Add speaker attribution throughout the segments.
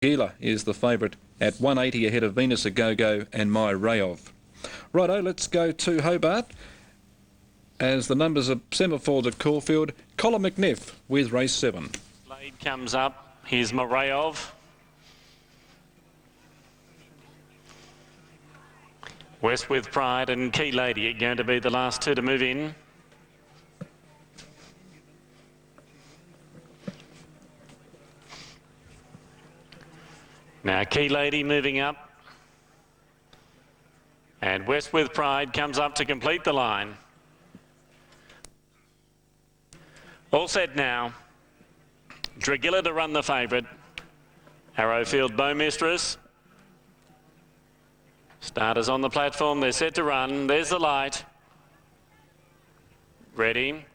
Speaker 1: Dragila is the favourite at 180 ahead of Venus A Go-Go and My Rayov. Righto, let's go to Hobart as the numbers are semaphores at Caulfield. Colin McNiff with race 7.
Speaker 2: Blade comes up. Here's Marayov. West with Pride and Key Lady are going to be the last two to move in. Now Key Lady moving up. And West with Pride comes up to complete the line. All set now. Dragila to run the favourite. Arrowfield Bowmistress. Starters on the platform, they're set to run. There's the light. Ready.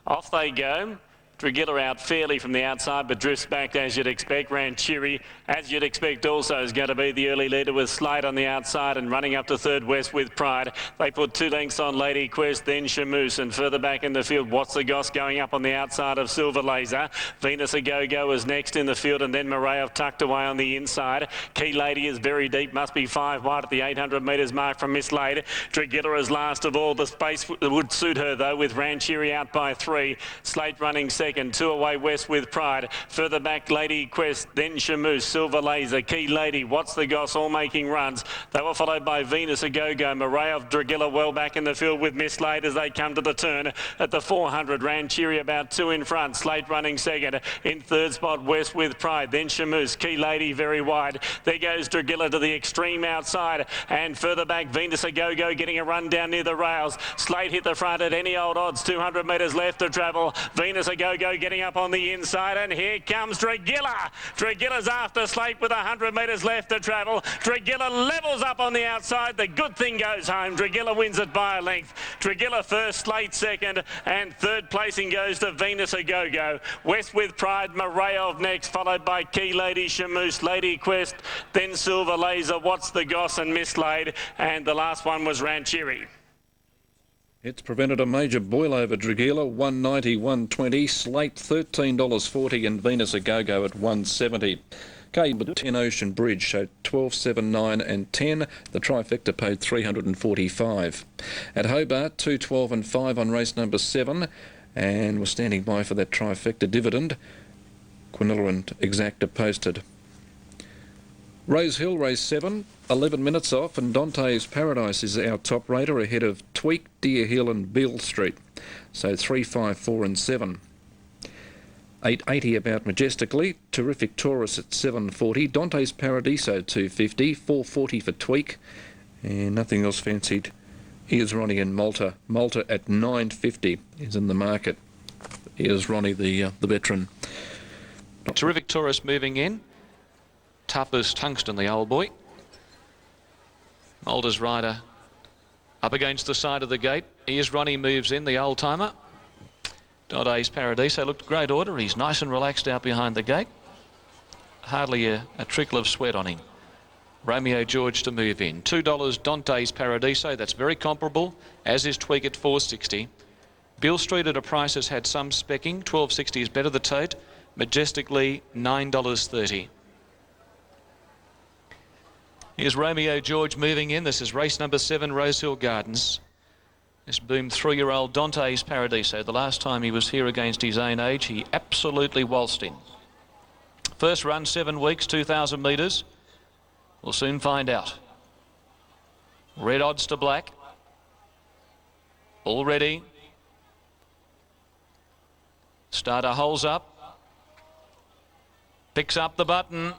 Speaker 2: Off they go. Dragila out fairly from the outside, but drifts back as you'd expect. Rancheri, as you'd expect also, is going to be the early leader with Slade on the outside and running up to third West with Pride. They put 2 lengths on Lady Quest, then Shamoose, and further back in the field, What's the Goss going up on the outside of Silver Laser. Venus A Go-Go is next in the field, and then Marayov tucked away on the inside. Key Lady is very deep, must be 5 wide at the 800 metres mark from Miss Lade. Dragila is last of all. The space would suit her though, with Rancheri out by 3. Slate running second. 2 away West with Pride. Further back Lady Quest, then Shamoose, Silver Laser, Key Lady, What's the Goss, all making runs. They were followed by Venus A Go-Go. Marayov, Dragila well back in the field with Miss Slade as they come to the turn at the 400. Rancheri about 2 in front. Slate running second. In third spot West with Pride, then Shamoose, Key Lady very wide. There goes Dragila to the extreme outside, and further back Venus A Go-Go getting a run down near the rails. Slate hit the front at any old odds. 200 metres left to travel. Venus A Go-Go getting up on the inside, and here comes Dragila. Dragila's after Slate with 100 metres left to travel. Dragila levels up on the outside. The good thing goes home. Dragila wins it by a length. Dragila first, Slate second, and third placing goes to Venus A Go-Go. West with Pride, Marayov next, followed by Key Lady, Shamoose, Lady Quest, then Silver Laser, What's the Goss, and Miss Lade, and the last one was Rancheri.
Speaker 1: It's prevented a major boil over. Dragila 190, 120, Slate $13.40, and Venus A Go-Go at 170. Cable 10 Ocean Bridge showed 12, 7, 9 and 10. The trifecta paid 345. At Hobart, 2, 12 and 5 on race number 7, and we're standing by for that trifecta dividend. Quinilla and Exacta posted. Rose Hill, race 7, 11 minutes off, and Dante's Paradise is our top rater ahead of Tweak, Deer Hill and Beale Street. So 3, 5, 4 and 7. 880 about Majestically, Terrific Taurus at 740, Dante's Paradiso 250, 440 for Tweak, and nothing else fancied. Here's Ronnie and Malta. Malta at 950 is in the market. Here's Ronnie, the veteran.
Speaker 3: Terrific Taurus moving in. Toughest Tungsten, the old boy. Malta's rider up against the side of the gate. Here's Ronnie, moves in, the old timer. Dante's Paradiso looked great order. He's nice and relaxed out behind the gate. Hardly a trickle of sweat on him. Romeo George to move in. $2 Dante's Paradiso, that's very comparable, as is Tweak at $4.60. Beale Street at a price has had some specking. $12.60 is better the tote. Majestically $9.30. Here's Romeo George moving in. This is race number 7, Rosehill Gardens. This boom 3-year-old Dante's Paradiso. The last time he was here against his own age, he absolutely waltzed in. First run, 7 weeks, 2,000 metres. We'll soon find out. Red odds to black. All ready. Starter holes up. Picks up the button.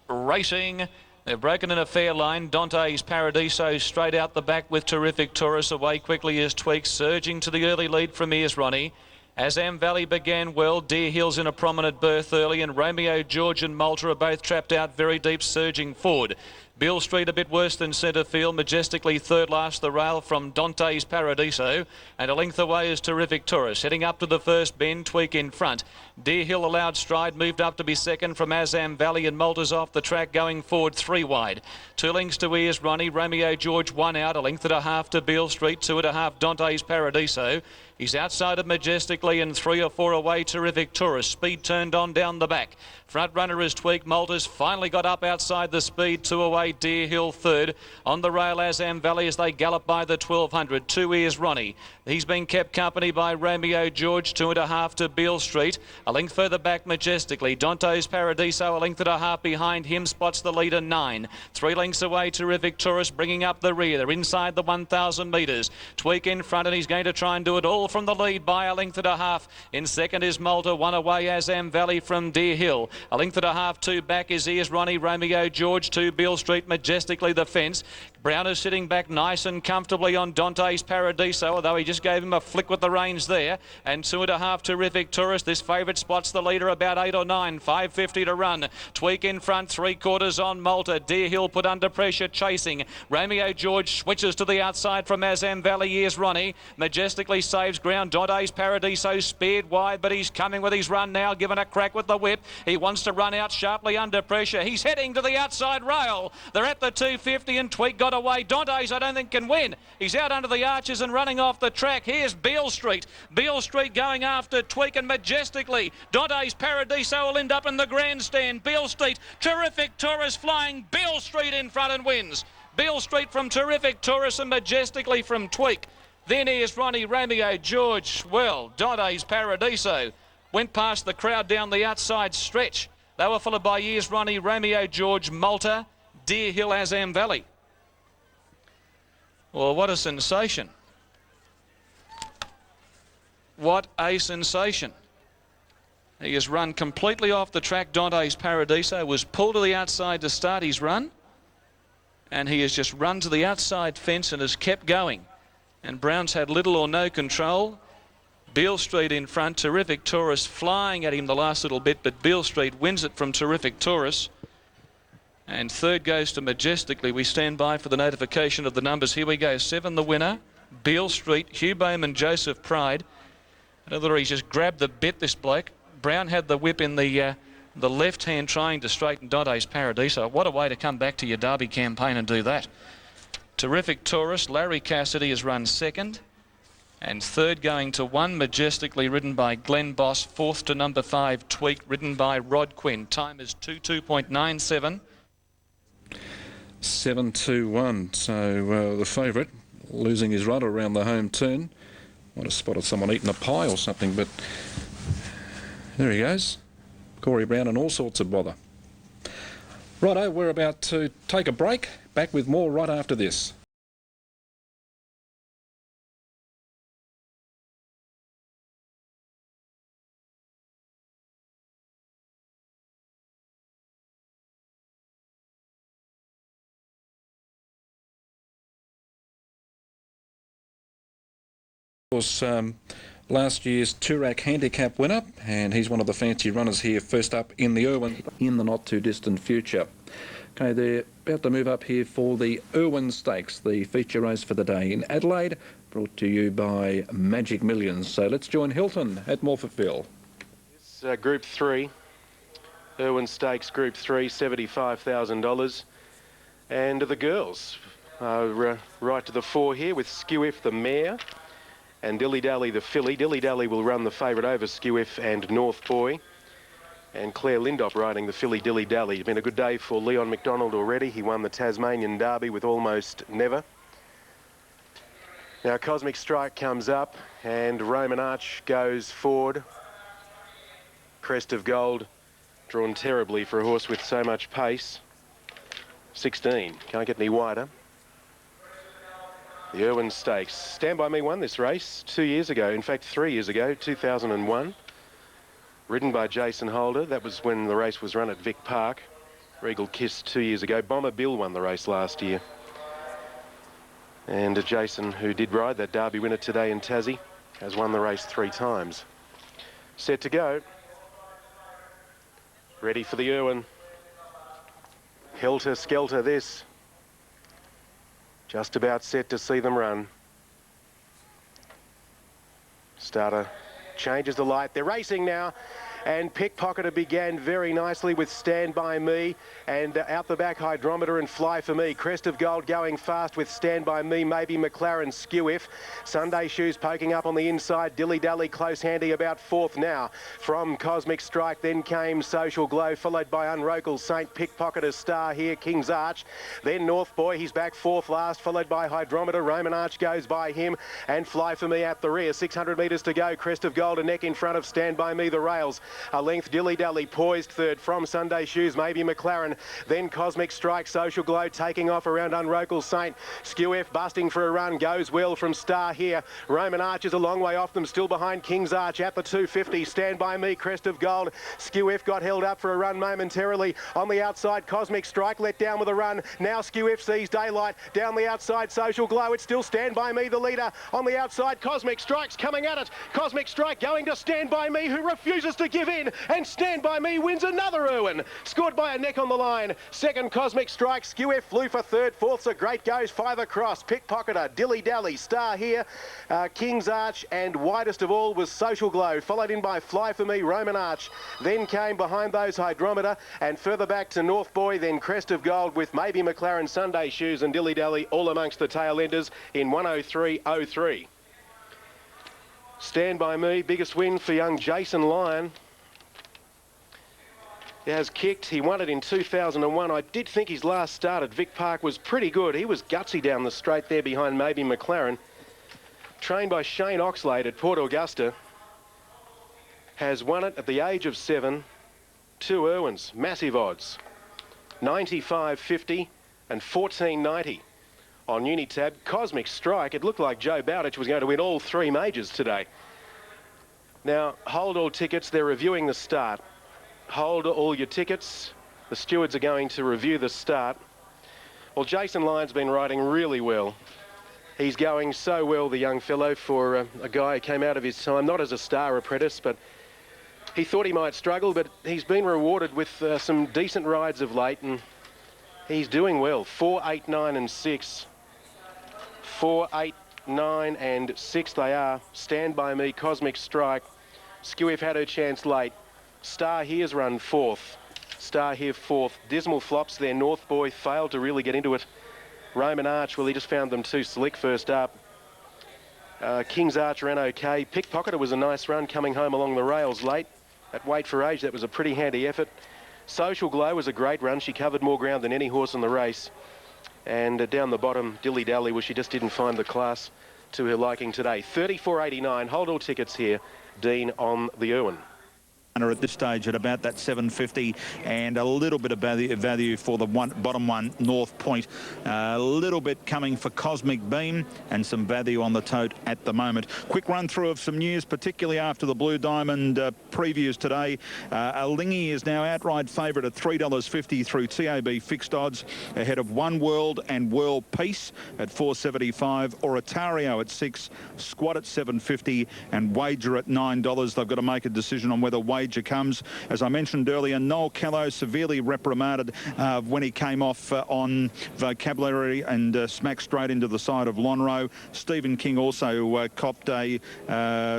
Speaker 3: Racing. They've broken in a fair line. Dante's Paradiso straight out the back with Terrific Taurus. Away quickly as Tweak, surging to the early lead from Ears Ronnie. Azam Valley began well. Deer Hill's in a prominent berth early, and Romeo George and Malta are both trapped out very deep, surging forward. Beale Street a bit worse than centre field. Majestically third last the rail from Dante's Paradiso. And a length away is Terrific Tourist. Heading up to the first bend, Tweak in front. Deer Hill allowed stride, moved up to be second from Azam Valley, and Malta's off the track going forward 3 wide. 2 lengths to Ears Ronnie. Romeo George 1 out. A length and a half to Beale Street. 2 and a half Dante's Paradiso. He's outside of Majestically and 3 or 4 away Terrific Tourist. Speed turned on down the back. Front runner is Tweak. Malta's finally got up outside the speed. 2 away Deer Hill third. On the rail Azam Valley as they gallop by the 1200. 2 Ears Ronnie. He's been kept company by Romeo George. 2 and a half to Beale Street. A length further back Majestically. Dante's Paradiso a length and a half behind him. Spots the leader 9. 3 lengths away Terrific Tourist bringing up the rear. They're inside the 1,000 metres. Tweak in front and he's going to try and do it all from the lead by a length and a half. In second is Malta. 1 away Azam Valley from Deer Hill. A length and a half. 2 back is Ears Ronnie. Romeo George. 2 Beale Street. Majestically the fence. Brown is sitting back nice and comfortably on Dante's Paradiso, although he just gave him a flick with the reins there. And 2 and a half Terrific Tourist. This favourite spots the leader about 8 or 9. 5.50 to run. Tweak in front. 3/4 on Malta. Deer Hill put under pressure chasing. Romeo George switches to the outside from Azam Valley. Ears Ronnie. Majestically saves ground. Dante's Paradiso speared wide, but he's coming with his run now, given a crack with the whip. He wants to run out sharply under pressure. He's heading to the outside rail. They're at the 250 and Tweak got away. Dante's I don't think can win. He's out under the arches and running off the track. Here's Beale Street. Beale Street going after Tweak and Majestically. Dante's Paradiso will end up in the grandstand. Beale Street, Terrific Tourist flying. Beale Street in front and wins. Beale Street from Terrific Tourist and Majestically from Tweak. Then here's Ronnie, Romeo George. Well, Dante's Paradiso went past the crowd down the outside stretch. They were followed by Ears Ronnie, Romeo George, Malta, Deer Hill, Azam Valley. Well, what a sensation. What a sensation. He has run completely off the track. Dante's Paradiso was pulled to the outside to start his run. And he has just run to the outside fence and has kept going. And Brown's had little or no control. Beale Street in front. Terrific Tourist flying at him the last little bit, but Beale Street wins it from Terrific Tourist. And third goes to Majestically. We stand by for the notification of the numbers. Here we go. 7 the winner. Beale Street, Hugh Bowman, Joseph Pride. I don't know whether he's just grabbed the bit, this bloke. Brown had the whip in the left hand trying to straighten Dante's Paradiso. What a way to come back to your Derby campaign and do that. Terrific Tourist, Larry Cassidy has run second. And third going to 1, Majestically, ridden by Glenn Boss. Fourth to number 5, Tweak, ridden by Rod Quinn. Time is 2:2.97.
Speaker 1: 7-2-1. So the favourite losing his rudder around the home turn. Might have spotted someone eating a pie or something, but there he goes. Corey Brown and all sorts of bother. Righto, we're about to take a break. Back with more right after this. Of course, last year's Toorak handicap winner, and he's one of the fancy runners here first up in the Irwin in the not too distant future. Okay, they're about to move up here for the Irwin Stakes, the feature race for the day in Adelaide, brought to you by Magic Millions. So let's join Hilton at Morphettville.
Speaker 4: It's Group 3, Irwin Stakes Group 3, $75,000. And the girls are right to the fore here with Skew If the mare and Dilly Dally the filly. Dilly Dally will run the favourite over Skew If and North Boy. And Claire Lindop riding the filly Dilly Dally. It's been a good day for Leon McDonald already. He won the Tasmanian Derby with Almost Never. Now Cosmic Strike comes up and Roman Arch goes forward. Crest of Gold drawn terribly for a horse with so much pace. 16, can't get any wider. The Irwin Stakes. Stand By Me won this race 2 years ago, in fact 3 years ago, 2001. Ridden by Jason Holder. That was when the race was run at Vic Park. Regal Kiss 2 years ago. Bomber Bill won the race last year. And Jason, who did ride that Derby winner today in Tassie, has won the race 3 times. Set to go. Ready for the Irwin. Helter Skelter this. Just about set to see them run. Starter changes the light. They're racing now. And Pickpocketer began very nicely with Stand By Me, and out the back Hydrometer and Fly For Me. Crest of Gold going fast with Stand By Me, maybe McLaren Skew-If. Sunday Shoes poking up on the inside. Dilly Dally close handy about fourth now. From Cosmic Strike then came Social Glow, followed by Unrocal Saint. Pickpocketer Star here, King's Arch. Then North Boy, he's back fourth last, followed by Hydrometer. Roman Arch goes by him, and Fly For Me at the rear. 600 metres to go. Crest of Gold a neck in front of Stand By Me, the rails. A length Dilly Dally poised third from Sunday Shoes, maybe McLaren. Then Cosmic Strike, Social Glow taking off around Unrocal Saint. Skew-If busting for a run, goes well from Star here. Roman Arch is a long way off them, still behind King's Arch at the 250. Stand By Me, Crest of Gold. Skew-If got held up for a run momentarily. On the outside, Cosmic Strike let down with a run. Now Skew-If sees daylight. Down the outside, Social Glow. It's still Stand By Me, the leader. On the outside, Cosmic Strike's coming at it. Cosmic Strike going to Stand By Me, who refuses to give in. And Stand By Me wins another Irwin. Scored by a neck on the line. Second, Cosmic Strike. Skew-If flew for third. Fourth's a great goes. Five across. Pickpocketer, Dilly Dally, Star here, King's Arch, and widest of all was Social Glow, followed in by Fly For Me, Roman Arch. Then came behind those Hydrometer, and further back to North Boy, then Crest of Gold with maybe McLaren Sunday Shoes and Dilly Dally all amongst the tail enders in 103.03. Stand By Me, biggest win for young Jason Lyon. He has kicked. He won it in 2001. I did think his last start at Vic Park was pretty good. He was gutsy down the straight there behind maybe McLaren. Trained by Shane Oxlade at Port Augusta. Has won it at the age of 7. 2 Irwins, massive odds. 95.50 and 14.90 on Unitab. Cosmic Strike, it looked like Joe Bowditch was going to win all 3 majors today. Now, hold all tickets. They're reviewing the start. Hold all your tickets. The stewards are going to review the start. Well, Jason Lyon's been riding really well. He's going so well, the young fellow, for a guy who came out of his time, not as a star apprentice, but he thought he might struggle, but he's been rewarded with some decent rides of late, and he's doing well. 4, 8, 9 and 6. 4, 8, 9 and 6 they are. Stand By Me, Cosmic Strike. Skew-If had her chance late. Star Here's run fourth. Star Here fourth. Dismal flops there. North Boy failed to really get into it. Roman Arch, well, he just found them too slick first up. King's Arch ran okay. Pickpocketer was a nice run coming home along the rails late. At Weight for Age, that was a pretty handy effort. Social Glow was a great run. She covered more ground than any horse in the race. And down the bottom, Dilly Dally, well, she just didn't find the class to her liking today. 34.89. Hold all tickets here. Dean on the Irwin.
Speaker 5: At this stage at about that 750, and a little bit of value for the bottom one, North Point. A little bit coming for Cosmic Beam, and some value on the tote at the moment. Quick run through of some news, particularly after the Blue Diamond previews today. Alingi is now outright favourite at $3.50 through TAB fixed odds, ahead of One World and World Peace at $4.75, Oratario at 6, Squad at $7.50, and Wager at $9. They've got to make a decision on whether Wager comes. As I mentioned earlier, Noel Callow severely reprimanded when he came off on vocabulary and smacked straight into the side of Lonhro. Stephen King also copped a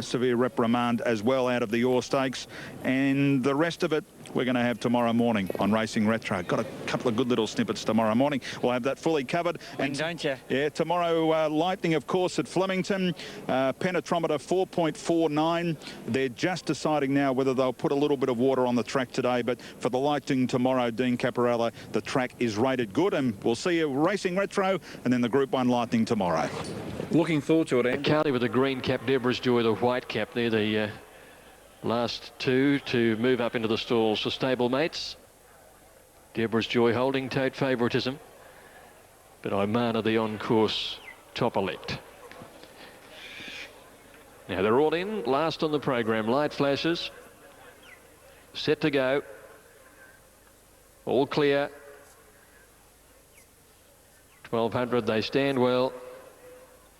Speaker 5: severe reprimand as well out of the Orr Stakes. And the rest of it we're going to have tomorrow morning on Racing Retro. Got a couple of good little snippets tomorrow morning. We'll have that fully covered.
Speaker 6: And don't you?
Speaker 5: Yeah, tomorrow, Lightning, of course, at Flemington. Penetrometer 4.49. They're just deciding now whether they'll put a little bit of water on the track today. But for the Lightning tomorrow, Dean Caparella, the track is rated good. And we'll see you Racing Retro and then the Group 1 Lightning tomorrow.
Speaker 1: Looking forward to it, Andy.
Speaker 7: Carly with the green cap, Deborah's Joy the white cap. They're the last two to move up into the stalls for stablemates. Deborah's Joy holding tote favouritism, but Imana the on-course top elect. Now they're all in, last on the program. Light flashes, set to go, all clear. 1200, they stand well.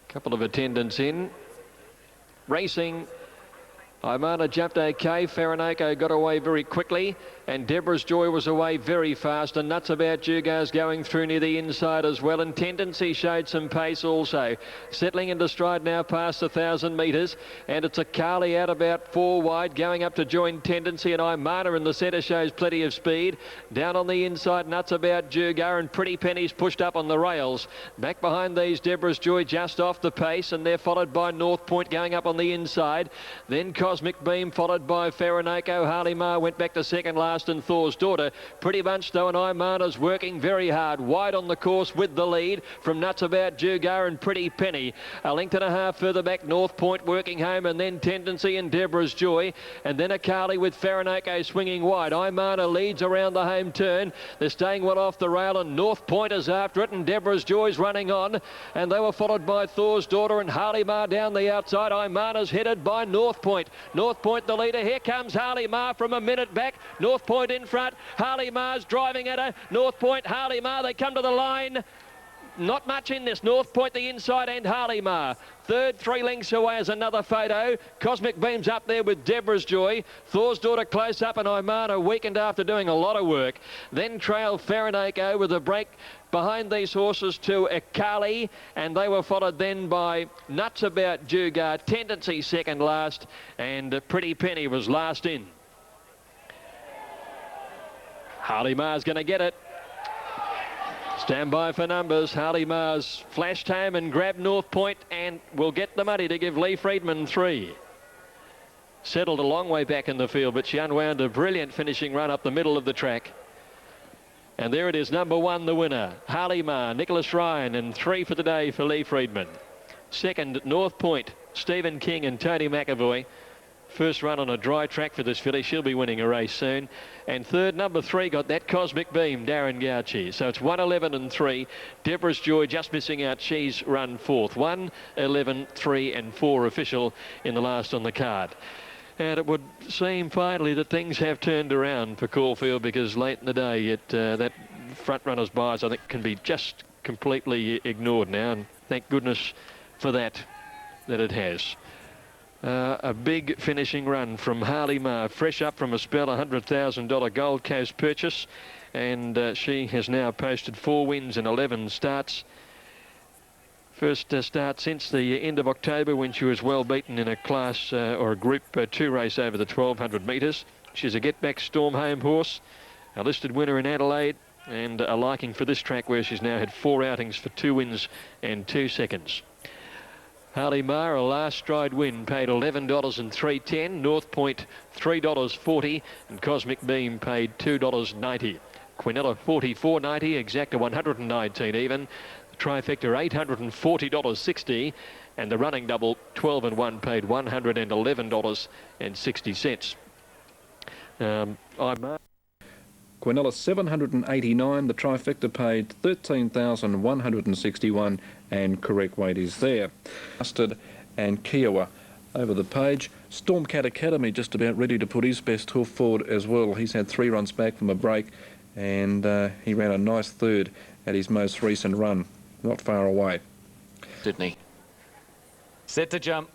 Speaker 7: Couple of attendants in. Racing Imana jumped okay. Farinako got away very quickly, and Deborah's Joy was away very fast, and Nuts About Jugar's going through near the inside as well, and Tendency showed some pace also. Settling into stride now past 1,000 metres, and it's a Carly out about 4 wide, going up to join Tendency, and Imana in the centre shows plenty of speed. Down on the inside, Nuts About Jugar, and Pretty Penny's pushed up on the rails. Back behind these, Deborah's Joy just off the pace, and they're followed by North Point going up on the inside. Then Cosmic Beam followed by Farinako. Harley Mar went back to second last, and Thor's Daughter. Pretty Bunch though, and Imana's working very hard. Wide on the course with the lead from Nuts About Jugar and Pretty Penny. A length and a half further back, North Point working home, and then Tendency and Deborah's Joy. And then a Carly with Farinako swinging wide. Imana leads around the home turn. They're staying well off the rail, and North Point is after it, and Deborah's Joy's running on. And they were followed by Thor's Daughter and Harley Mar down the outside. Imana's headed by North Point. North Point the leader. Here comes Harley Mar from a minute back. North Point in front. Harley Mar's driving at her. North Point, Harley Mar, they come to the line. Not much in this. North Point the inside and Harley Mar. Third, 3 lengths away is another photo. Cosmic Beam's up there with Deborah's Joy. Thor's Daughter close up, and Imana weakened after doing a lot of work. Then trailed Farinako with a break behind these horses to Akali, and they were followed then by Nuts About Jugar, Tendency second last, and Pretty Penny was last in. Harley Mar's going to get it. Stand by for numbers. Harley Mar's flashed home and grabbed North Point, and will get the money to give Lee Friedman 3. Settled a long way back in the field, but she unwound a brilliant finishing run up the middle of the track. And there it is, number 1, the winner. Harley Mar, Nicholas Ryan, and 3 for the day for Lee Friedman. Second, North Point, Stephen King and Tony McAvoy. First run on a dry track for this filly. She'll be winning a race soon. And third, number 3, got that Cosmic Beam, Darren Gauci. So it's 1, 11 and 3. Deborah's Joy just missing out. She's run 4th. 1, 11, 3 and 4 official in the last on the card. And it would seem finally that things have turned around for Caulfield, because late in the day that front runner's bias, I think, can be just completely ignored now, and thank goodness for that it has. A big finishing run from Harley Mar, fresh up from a spell $100,000 Gold Coast purchase, and she has now posted 4 wins in 11 starts. First start since the end of October, when she was well beaten in a class or a Group 2 race over the 1,200 metres. She's a get-back Storm Home horse, a listed winner in Adelaide, and a liking for this track, where she's now had 4 outings for 2 wins and 2 seconds. Harley Mar, a last stride win, paid $11.310. North Point $3.40, and Cosmic Beam paid $2.90. Quinella $44.90, Exacta $119 even. The trifecta $840.60, and the running double 12 and 1 paid $111.60.
Speaker 1: Quinella $789, the trifecta paid $13,161, and correct weight is there. Mustard and Kiowa over the page. Stormcat Academy just about ready to put his best hoof forward as well. He's had 3 runs back from a break, and he ran a nice third at his most recent run, not far away.
Speaker 3: Sydney. Set to jump.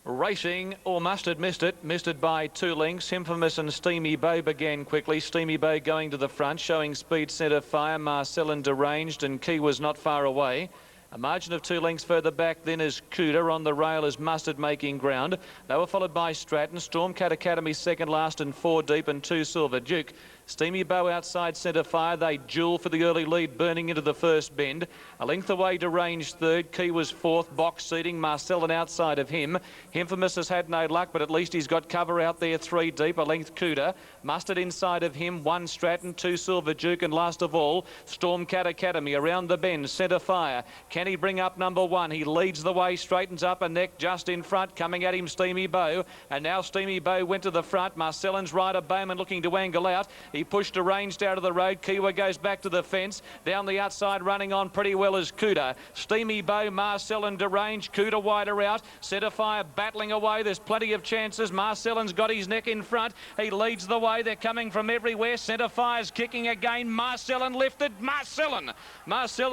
Speaker 3: Racing, or Mustard missed it by 2 lengths. Infamous and Steamy Bow began quickly. Steamy Bow going to the front, showing speed centre fire. Marcellin deranged, and Key was not far away. A margin of 2 lengths further back then is Cooter. On the rail is Mustard making ground. They were followed by Stratton. Stormcat Academy second last, and 4 deep, and 2 Silver Duke. Steamy Bow outside centre fire. They duel for the early lead, burning into the first bend. A length away deranged third. Key was 4th. Box seating. Marcellin outside of him. Infamous has had no luck, but at least he's got cover out there 3 deep. A length Cooter. Mustard inside of him. 1 Stratton, 2 Silver Duke, and last of all, Stormcat Academy around the bend. Centre fire. Can he bring up number 1? He leads the way, straightens up a neck just in front. Coming at him, Steamy Bow. And now Steamy Bow went to the front. Marcellin's rider Bowman looking to angle out. He pushed deranged out of the road. Kiwa goes back to the fence. Down the outside, running on pretty well is Cooter. Steamy Bow, Marcellin deranged. Cooter wider out. Centre fire battling away. There's plenty of chances. Marcellin's got his neck in front. He leads the way. They're coming from everywhere. Centre fire's kicking again. Marcellin lifted. Marcellin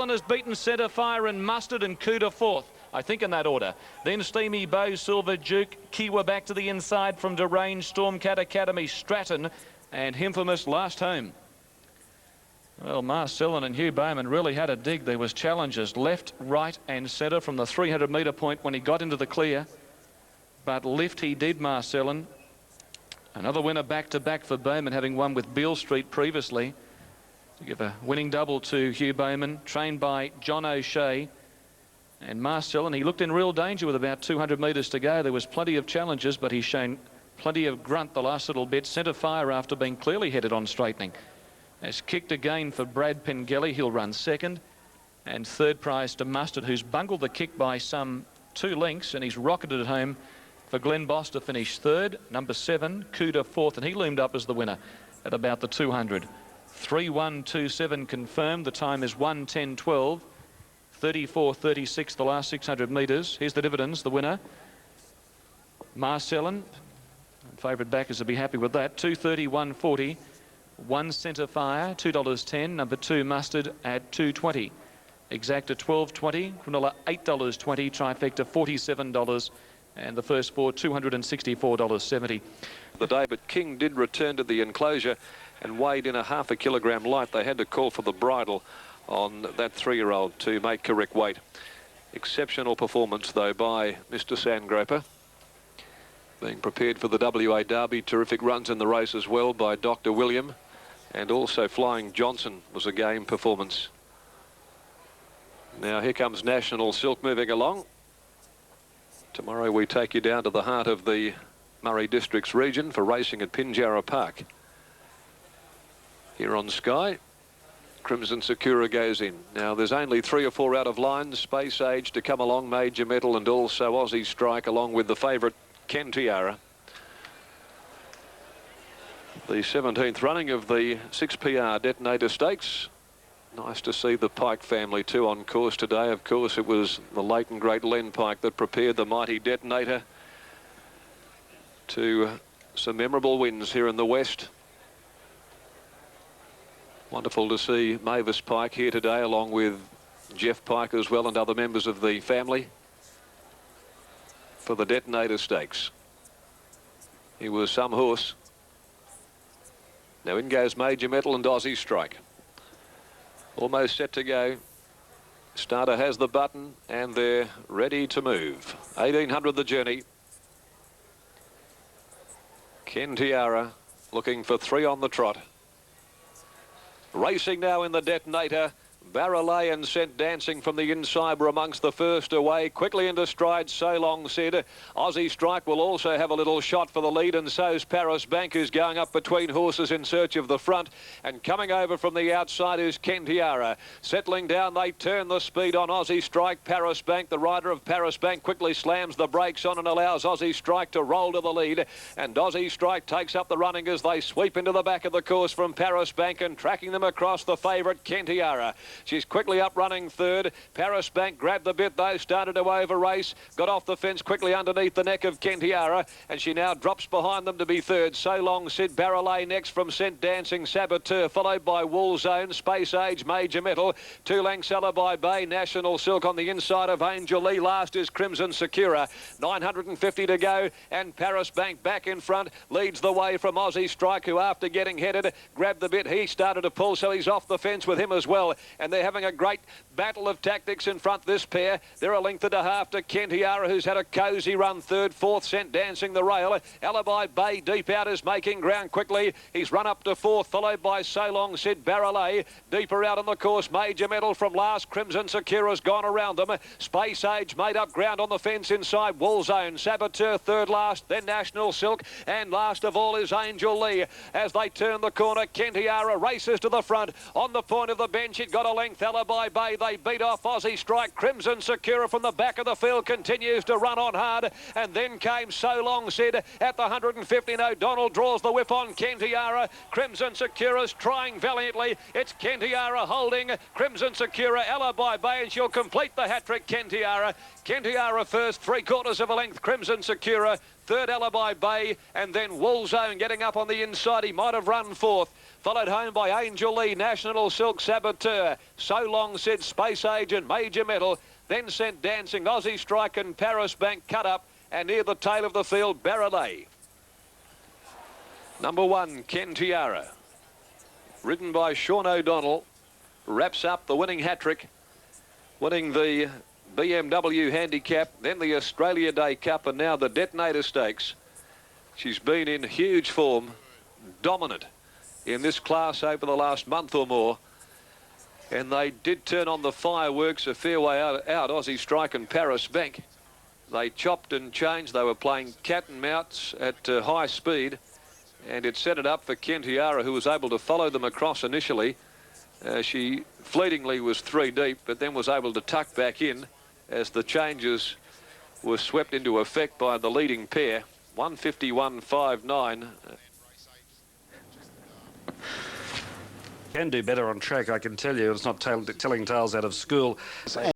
Speaker 3: has beaten Centre Fire and Mustard, and Cooter 4th. I think in that order. Then Steamy Bow, Silver Duke, Kiwa back to the inside from Deranged, Stormcat Academy, Stratton, and Infamous last home. Well, Marcellin and Hugh Bowman really had a dig. There was challenges left, right and centre from the 300 metre point when he got into the clear. But lift he did, Marcellin. Another winner back-to-back for Bowman, having won with Beale Street previously. To give a winning double to Hugh Bowman, trained by John O'Shea. And Marcellin, he looked in real danger with about 200 metres to go. There was plenty of challenges, but he's shown plenty of grunt the last little bit. Centre fire after being clearly headed on straightening. Has kicked again for Brad Pengelly. He'll run second. And third prize to Mustard, who's bungled the kick by some 2 lengths, and he's rocketed it home for Glenn Boss to finish third. Number 7, Cuda fourth, and he loomed up as the winner at about the 200. 3:1:27 confirmed. The time is 1:10:12. 34:36 the last 600 metres. Here's the dividends. The winner, Marcellin. Favourite backers will be happy with that. 2:30:140. 1 centre fire, $2.10. Number 2 Mustard at $2.20. Exacta $12.20. Cronulla $8.20. Trifecta $47. And the first 4 $264.70.
Speaker 6: The day, but King did return to the enclosure and weighed in a half a kilogram light. They had to call for the bridle on that 3-year-old to make correct weight. Exceptional performance though by Mr. Sandgroper. Being prepared for the WA Derby. Terrific runs in the race as well by Dr. William. And also Flying Johnson was a game performance. Now here comes National Silk moving along. Tomorrow we take you down to the heart of the Murray Districts region for racing at Pinjarra Park. Here on Sky, Crimson Sakura goes in. Now there's only 3 or 4 out of line. Space Age to come along, Major Metal, and also Aussie Strike along with the favourite Ken Tiara. The 17th running of the 6PR Detonator Stakes. Nice to see the Pike family too on course today. Of course, it was the late and great Len Pike that prepared the mighty Detonator to some memorable wins here in the West. Wonderful to see Mavis Pike here today, along with Jeff Pike as well and other members of the family for the Detonator Stakes. He was some horse. Now in goes Major Metal and Aussie Strike. Almost set to go. Starter has the button and they're ready to move. 1800 the journey. Ken Tiara looking for 3 on the trot. Racing now in the Detonator. Barrelay and Sent Dancing from the inside were amongst the first away. Quickly into stride, So Long Said. Aussie Strike will also have a little shot for the lead, and so's Paris Bank, who's going up between horses in search of the front. And coming over from the outside is Ken Tiara. Settling down, they turn the speed on Aussie Strike. Paris Bank, the rider of Paris Bank, quickly slams the brakes on and allows Aussie Strike to roll to the lead. And Aussie Strike takes up the running as they sweep into the back of the course from Paris Bank and tracking them across the favourite Ken Tiara. She's quickly up running third. Paris Bank grabbed the bit though, started to over race, got off the fence quickly underneath the neck of Ken Tiara, and she now drops behind them to be third. So Long Sid, Barrelay next from Sent Dancing, Saboteur, followed by Wool Zone, Space Age, Major Metal, 2 lengths Alibi Bay, National Silk on the inside of Angel Lee. Last is Crimson Sakura. 950 to go, and Paris Bank back in front leads the way from Aussie Strike, who after getting headed grabbed the bit. He started to pull, so he's off the fence with him as well, and they're having a great battle of tactics in front, this pair. They're a length and a half to Ken Tiara, who's had a cosy run third. Fourth, Sent Dancing the rail. Alibi Bay deep out is making ground quickly. He's run up to fourth, followed by So Long Sid, Barrelay. Deeper out on the course, Major Metal from last. Crimson Sakura's gone around them. Space Age made up ground on the fence inside. Wool Zone, Saboteur third last, then National Silk, and last of all is Angel Lee. As they turn the corner, Ken Tiara races to the front. On the point of the bench, it got a length. Alibi Bay, they beat off Aussie Strike. Crimson Sakura from the back of the field continues to run on hard, and then came So Long Said at the 150. O'Donnell draws the whip on Ken Tiara. Crimson Sakura's trying valiantly. It's Ken Tiara holding Crimson Sakura, Alibi Bay, and she'll complete the hat-trick. Ken Tiara first, 3/4 of a length. Crimson Sakura third, Alibi Bay, and then Wool Zone getting up on the inside. He might have run fourth. Followed home by Angel Lee, National Silk, Saboteur, So Long Said, Space Age and Major Metal. then Sent Dancing, Aussie Strike and Paris Bank cut up, and near the tail of the field, Barrelay. Number 1, Ken Tiara, ridden by Sean O'Donnell, wraps up the winning hat-trick, winning the BMW Handicap, then the Australia Day Cup, and now the Detonator Stakes. She's been in huge form, dominant in this class over the last month or more. And they did turn on the fireworks a fair way out, Aussie Strike and Paris Bank. They chopped and changed. They were playing cat and mouse at high speed. And it set it up for Ken Tiara, who was able to follow them across initially. She fleetingly was 3 deep, but then was able to tuck back in as the changes were swept into effect by the leading pair. 151.59.
Speaker 8: Can do better on track, I can tell you. It's not telling tales out of school.